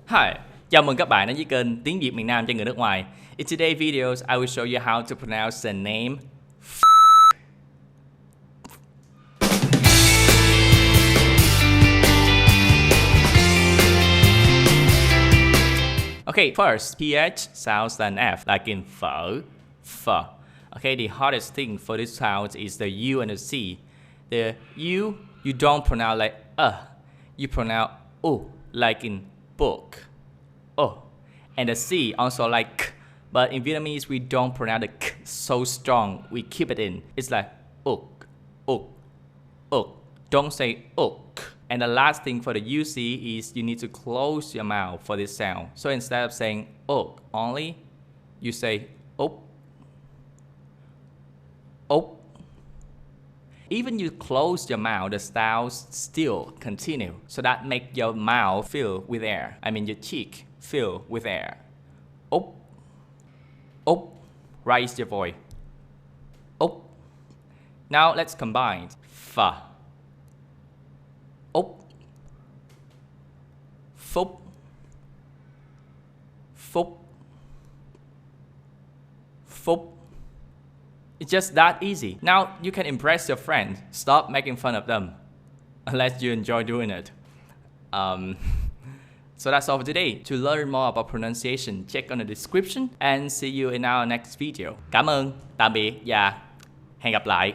Hi, chào mừng các bạn đến với kênh Tiếng Việt miền Nam cho người nước ngoài. In today's videos, I will show you how to pronounce the name Okay, first, PH sounds an F, like in phở, phở. Okay, the hardest thing for this sound is the U and the C. The U, you don't pronounce like you pronounce U, like in book, oh. And the C also like K, but in Vietnamese, we don't pronounce the K so strong, we keep it in. It's like uk, uk, uk. Don't say uk. And the last thing for the UC is you need to close your mouth for this sound. So instead of saying uk only, you say op, op. Even you close your mouth, the sounds still continue. So that make your mouth fill with air. I mean your cheek fill with air. Op, op. Raise your voice. Op. Now let's combine. Fa. Op. Phúc. Phúc. Phúc. It's just that easy. Now you can impress your friends. Stop making fun of them. Unless you enjoy doing it. So that's all for today. To learn more about pronunciation, check on the description and see you in our next video. Cảm ơn, tạm biệt và hẹn gặp lại.